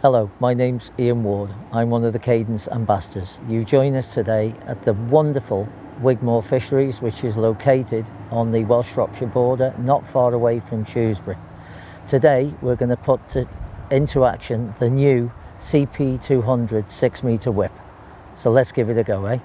Hello, my name's Ian Ward. I'm one of the Cadence ambassadors. You join us today at the wonderful Wigmore Fisheries, which is located on the Welsh Shropshire border, not far away from Shrewsbury. Today we're going to put into action the new CP200 6-metre whip. So let's give it a go, eh?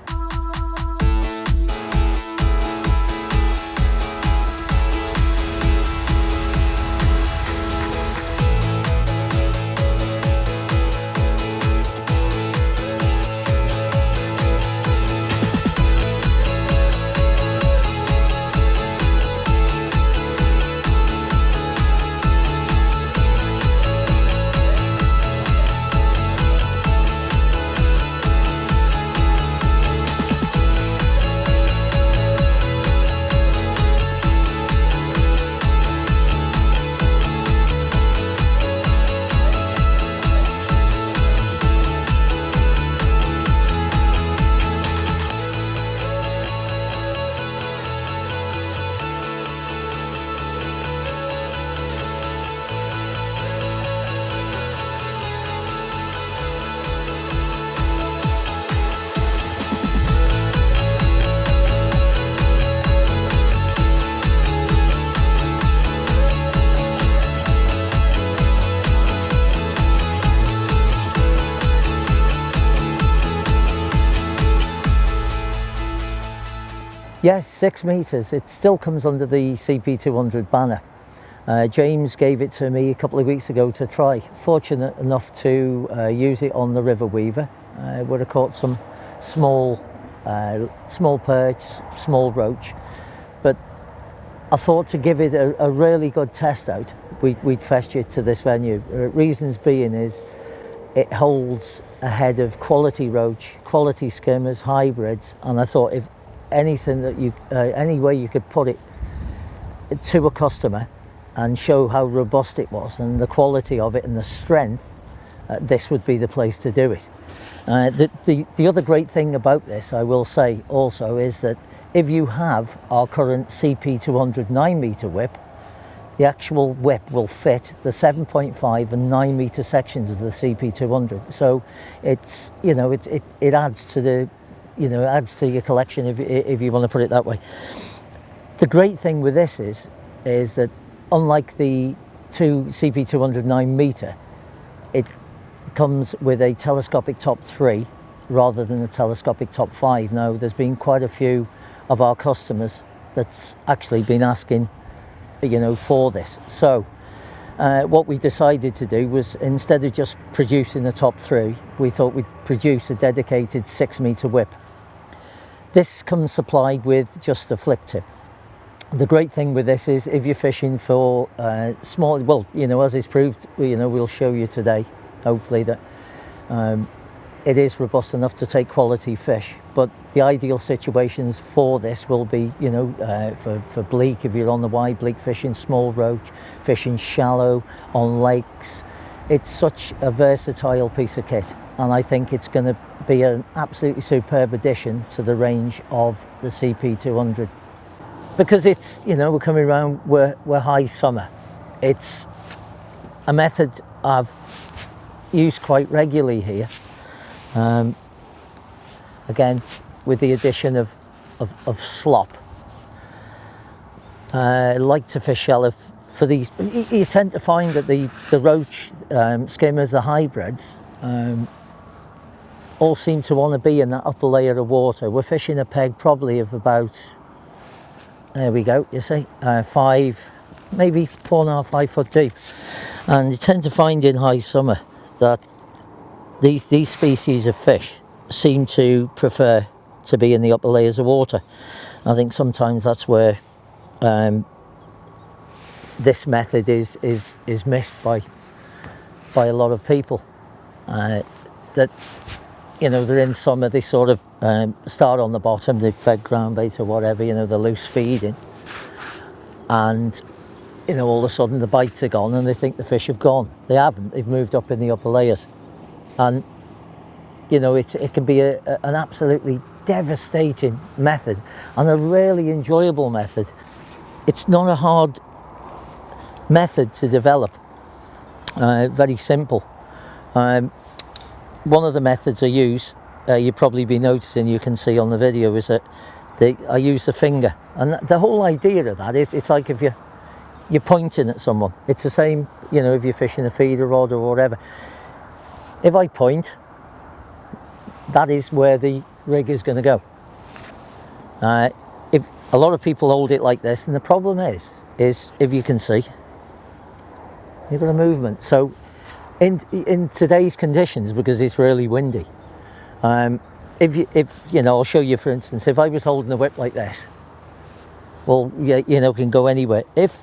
Yes, 6 metres. It still comes under the CP200 banner. James gave it to me a couple of weeks ago to try. Fortunate enough to use it on the River Weaver. Would have caught some small perch, small roach. But I thought to give it a really good test out, we'd fetch it to this venue. Reasons being is it holds a head of quality roach, quality skimmers, hybrids, and I thought if anything that any way you could put it to a customer and show how robust it was and the quality of it and the strength, this would be the place to do it. The other great thing about this, I will say also, is that if you have our current CP200 9-metre whip, the actual whip will fit the 7.5 and 9-metre sections of the CP200. So it's, you know, it adds to the, you know, adds to your collection if you want to put it that way. The great thing with this is that unlike the two CP200 9-metre, it comes with a telescopic top 3 rather than a telescopic top 5. Now, there's been quite a few of our customers that's actually been asking, you know, for this. So what we decided to do was, instead of just producing a top 3, we thought we'd produce a dedicated 6-metre whip. This comes supplied with just a flick tip. The great thing with this is if you're fishing for small, well, you know, as is proved, you know, we'll show you today, hopefully, that it is robust enough to take quality fish. But the ideal situations for this will be, you know, for bleak, if you're on the wide bleak fishing, small roach, fishing shallow, on lakes. It's such a versatile piece of kit, and I think it's going to be an absolutely superb addition to the range of the CP200. Because it's, you know, we're coming around, we're high summer. It's a method I've used quite regularly here. Again, with the addition of slop. I like to fish shallow for these. You tend to find that the roach skimmers, the hybrids, all seem to want to be in that upper layer of water. We're fishing a peg probably of about, there we go, you see, 5, maybe 4.5, 5 foot deep. And you tend to find in high summer that these species of fish seem to prefer to be in the upper layers of water. I think sometimes that's where this method is missed by a lot of people. That, you know, they're in summer, they sort of start on the bottom, they've fed ground bait or whatever, you know, they're loose feeding, and, you know, all of a sudden the bites are gone and they think the fish have gone. They haven't, they've moved up in the upper layers. And, you know, it can be an absolutely devastating method and a really enjoyable method. It's not a hard method to develop, very simple. One of the methods I use, you'll probably be noticing, you can see on the video, is that I use the finger, and the whole idea of that is it's like if you're pointing at someone. It's the same, you know, if you're fishing a feeder rod or whatever. If I point, that is where the rig is going to go. If a lot of people hold it like this, and the problem is if you can see, you've got a movement. So in today's conditions, because it's really windy, if you know, I'll show you, for instance, if I was holding the whip like this, well, you know, can go anywhere. If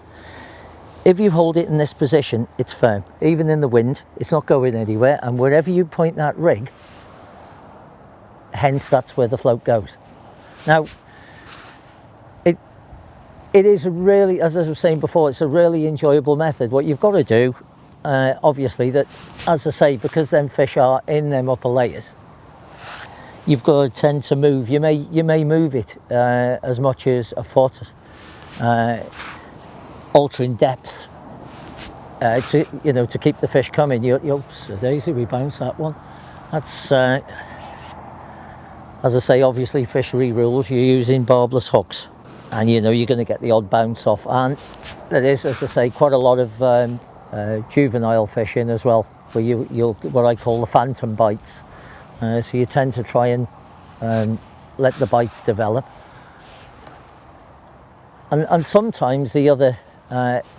you hold it in this position, it's firm. Even in the wind, it's not going anywhere. And wherever you point that rig, hence that's where the float goes. Now, it is really, as I was saying before, it's a really enjoyable method. What you've got to do, obviously, that, as I say, because them fish are in them upper layers, you've got to tend to move. You may move it as much as a foot, altering depth to keep the fish coming. Oops, Daisy, we bounced that one. That's as I say, obviously fishery rules. You're using barbless hooks, and you know you're going to get the odd bounce off. And there is, as I say, quite a lot of juvenile fishing as well, where you'll what I call the phantom bites. So you tend to try and let the bites develop. And sometimes the other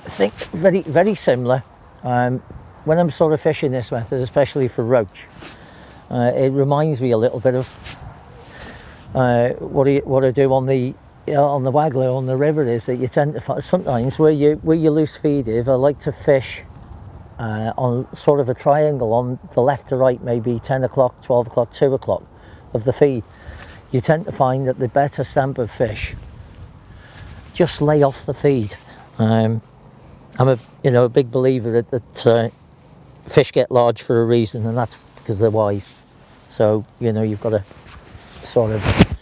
thing, very similar, when I'm sort of fishing this method, especially for roach, it reminds me a little bit of what I do on the waggler on the river, is that you tend to find sometimes where you loose feed. If I like to fish on sort of a triangle on the left to right, maybe 10 o'clock, 12 o'clock, 2 o'clock of the feed, you tend to find that the better stamp of fish just lay off the feed. I'm a big believer that fish get large for a reason, and that's because they're wise. So you know, you've got to sort of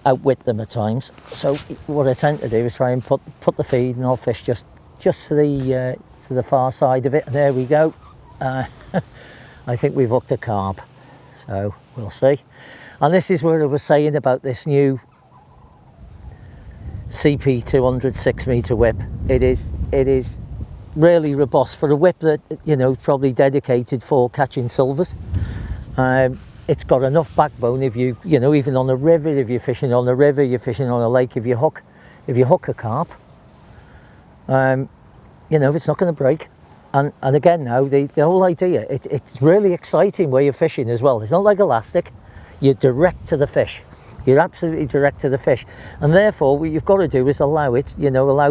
outwit them at times. So what I tend to do is try and put the feed, and I'll fish just to the far side of it. And there we go. I think we've hooked a carp, so we'll see. And this is where I was saying about this new CP200 6-meter whip. It is really robust for a whip that, you know, probably dedicated for catching silvers. It's got enough backbone if you know, even on a river, if you're fishing on a river, you're fishing on a lake, if you hook a carp, you know, it's not going to break. And again, now the whole idea, it's really exciting where you're fishing as well. It's not like elastic. You're direct to the fish. You're absolutely direct to the fish, and therefore what you've got to do is allow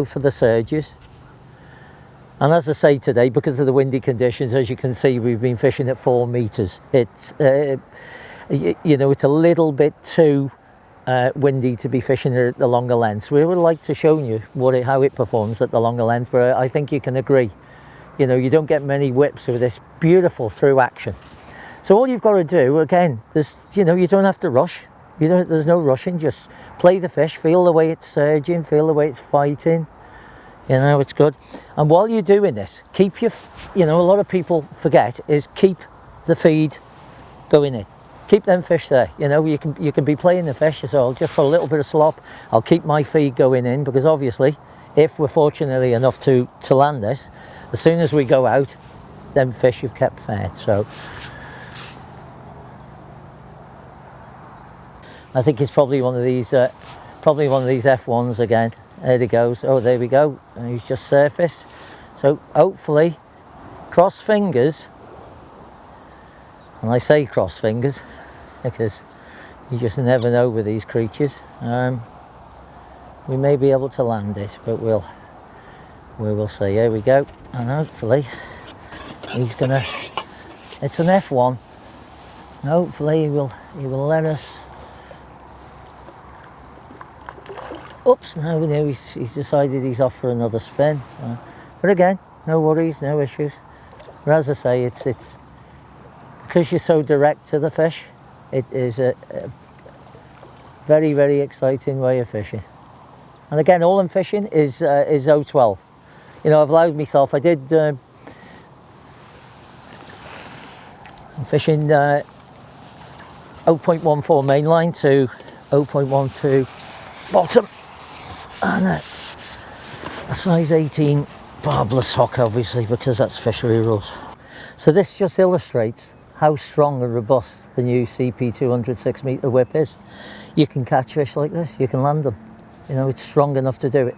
for the surges. And as I say today, because of the windy conditions, as you can see, we've been fishing at 4 meters. It's you know, it's a little bit too windy to be fishing at the longer lengths. We would like to show you how it performs at the longer length, but I think you can agree, you know, you don't get many whips with this beautiful through action. So all you've got to do, again, you know, you don't have to rush. There's no rushing. Just play the fish, feel the way it's surging, feel the way it's fighting. You know, it's good. And while you're doing this, keep you know, a lot of people forget is keep the feed going in. Keep them fish there. You know, you can be playing the fish, so I'll just put a little bit of slop. I'll keep my feed going in, because obviously, if we're fortunately enough to land this, as soon as we go out, them fish you've kept fed. So I think it's probably one of these F1s again. There he goes. Oh, there we go. And he's just surfaced. So hopefully, cross fingers. And I say cross fingers because you just never know with these creatures. We may be able to land it, but we will see. Here we go. And hopefully, he's gonna. It's an F1. Hopefully, he will let us. Oops, now he's decided he's off for another spin. But again, no worries, no issues. But as I say, it's because you're so direct to the fish, it is a very, very exciting way of fishing. And again, all I'm fishing is 012. You know, I've allowed myself, I did I'm fishing 0.14 main line to 0.12 bottom, and a size 18 barbless hook, obviously, because that's fishery rules. So this just illustrates how strong and robust the new CP200 6-metre whip is. You can catch fish like this, you can land them. You know, it's strong enough to do it.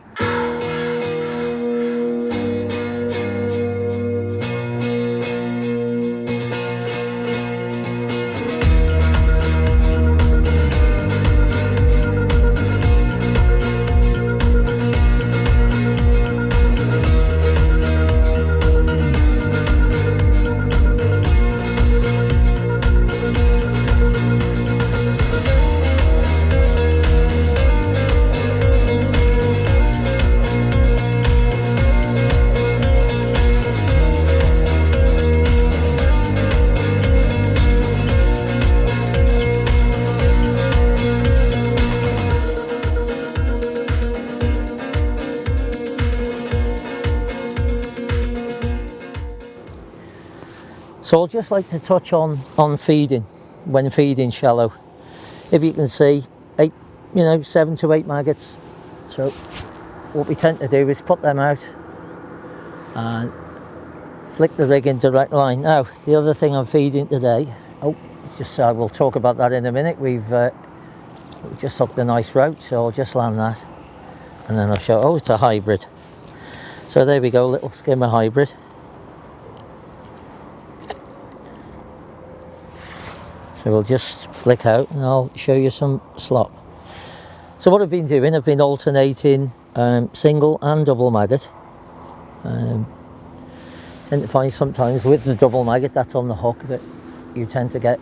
So I'll just like to touch on feeding, when feeding shallow. If you can see, 7 to 8 maggots. So what we tend to do is put them out and flick the rig in direct line. Now, the other thing I'm feeding today, we'll talk about that in a minute. We just hooked a nice roach, so I'll just land that. And then I'll show, it's a hybrid. So there we go, little skimmer hybrid. So we'll just flick out and I'll show you some slop. So what I've been doing, I've been alternating single and double maggot. Tend to find sometimes with the double maggot that's on the hook that you tend to get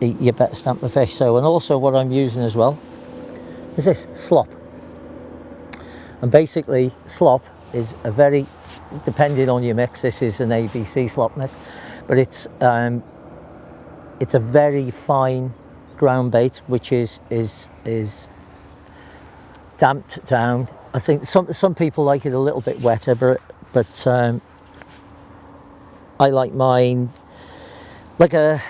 your better stamp of fish. So, and also what I'm using as well is this slop. And basically slop is a very, depending on your mix, this is an ABC slop mix, but it's a very fine ground bait, which is damped down. I think some people like it a little bit wetter, but I like mine like a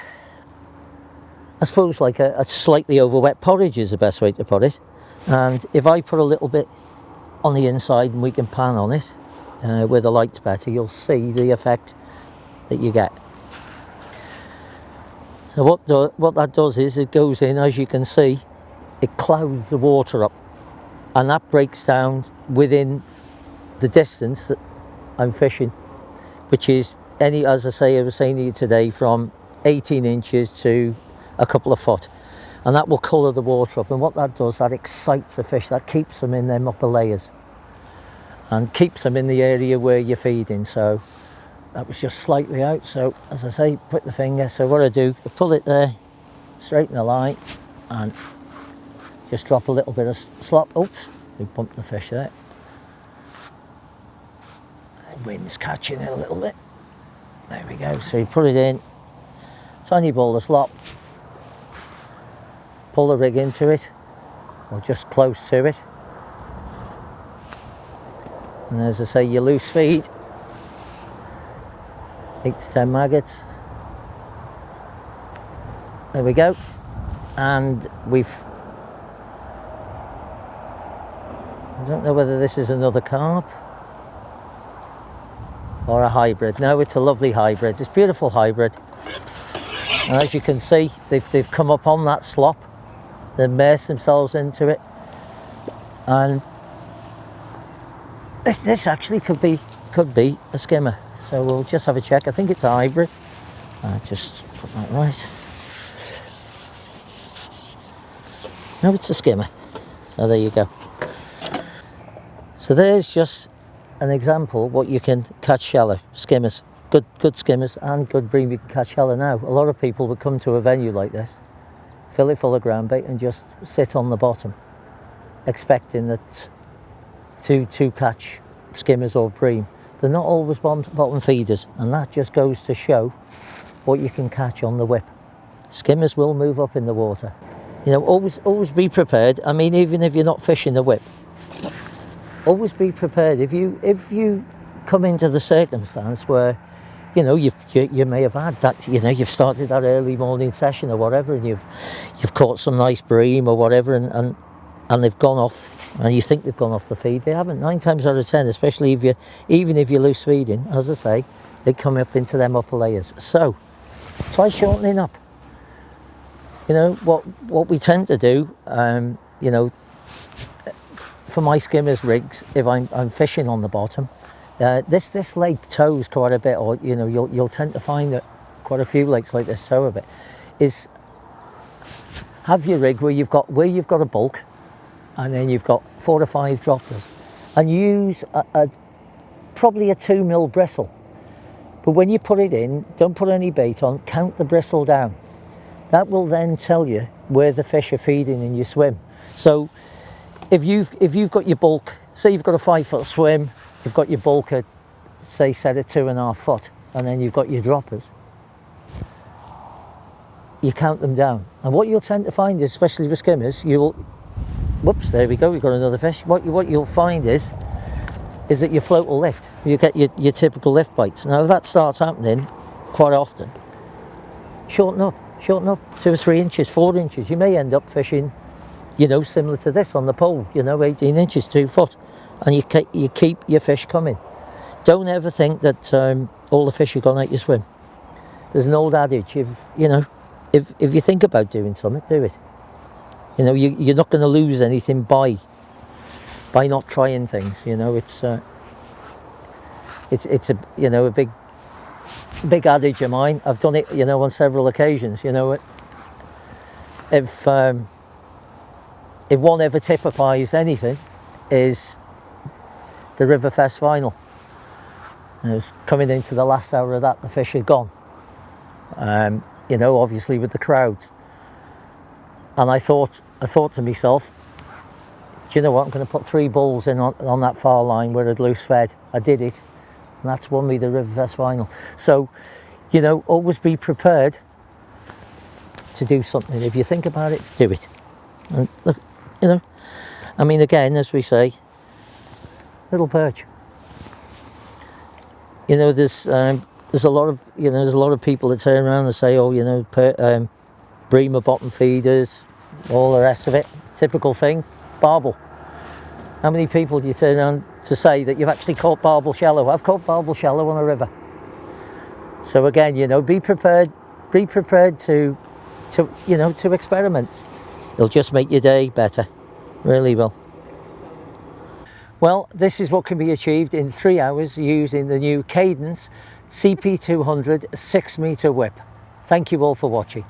slightly over wet porridge is the best way to put it. And if I put a little bit on the inside and we can pan on it where the light's better, you'll see the effect that you get. So what that does is it goes in, as you can see, it clouds the water up, and that breaks down within the distance that I'm fishing, which is I was saying to you today, from 18 inches to a couple of foot, and that will colour the water up. And what that does, that excites the fish, that keeps them in them upper layers and keeps them in the area where you're feeding. So that was just slightly out, so as I say, put the finger. So what I do, I pull it there, straighten the line, and just drop a little bit of slop. Oops, we bumped the fish there. The wind's catching it a little bit. There we go. So you put it in, tiny ball of slop, pull the rig into it, or just close to it. And as I say, your loose feed, 8 to 10 maggots. There we go. And I don't know whether this is another carp or a hybrid. No, it's a lovely hybrid. It's a beautiful hybrid. And as you can see, they've come up on that slop. They've immersed themselves into it. And this actually could be a skimmer. So we'll just have a check. I think it's a hybrid. Just put that right. No, it's a skimmer. So there you go. So there's just an example what you can catch shallow. Skimmers, good skimmers and good bream you can catch shallow now. A lot of people would come to a venue like this, fill it full of ground bait and just sit on the bottom, expecting that to catch skimmers or bream. They're not always bottom feeders, and that just goes to show what you can catch on the whip. Skimmers will move up in the water. You know, always be prepared. I mean, even if you're not fishing the whip, always be prepared. If you come into the circumstance where you know, you may have had that, you know, you've started that early morning session or whatever, and you've caught some nice bream or whatever, and they've gone off, and you think they've gone off the feed. They haven't. 9 times out of 10, especially even if you're loose feeding, as I say, they come up into them upper layers. So try shortening up. You know what we tend to do, you know, for my skimmers rigs, if I'm fishing on the bottom, this lake tows quite a bit, or you know, you'll tend to find that quite a few lakes like this tow a bit. Is have your rig where you've got a bulk, and then you've got 4 to 5 droppers, and use probably a 2 mil bristle. But when you put it in, don't put any bait on. Count the bristle down. That will then tell you where the fish are feeding in your swim. So if you've got your bulk, say you've got a 5 foot swim, you've got your bulk at, say, set at 2.5 foot, and then you've got your droppers, you count them down. And what you'll tend to find is, especially with skimmers, whoops, there we go, we've got another fish. What you'll find is that your float will lift. You get your typical lift bites. Now if that starts happening quite often, shorten up 2 or 3 inches, 4 inches. You may end up fishing, you know, similar to this on the pole, you know, 18 inches, 2 foot, and you keep your fish coming. Don't ever think that all the fish have gone out your swim. There's an old adage, if you think about doing something, do it. You know, you're not going to lose anything by not trying things. You know, it's a you know, a big adage of mine. I've done it, you know, on several occasions. You know, if one ever typifies anything, is the Riverfest final. And it was coming into the last hour of that, the fish had gone. You know, obviously with the crowds. And I thought to myself, do you know what? I'm going to put 3 bulls in on that far line where I'd loose fed. I did it, and that's won me the Riverfest final. So, you know, always be prepared to do something. If you think about it, do it. And look, you know, I mean, again, as we say, little perch. You know, there's a lot of people that turn around and say, oh, you know, breamer bottom feeders, all the rest of it. Typical thing, barbel. How many people do you turn around to say that you've actually caught barbel shallow? I've caught barbel shallow on a river. So again, you know, be prepared to you know, to experiment. It'll just make your day better, really will. Well, this is what can be achieved in 3 hours using the new Cadence CP200 6-meter whip. Thank you all for watching.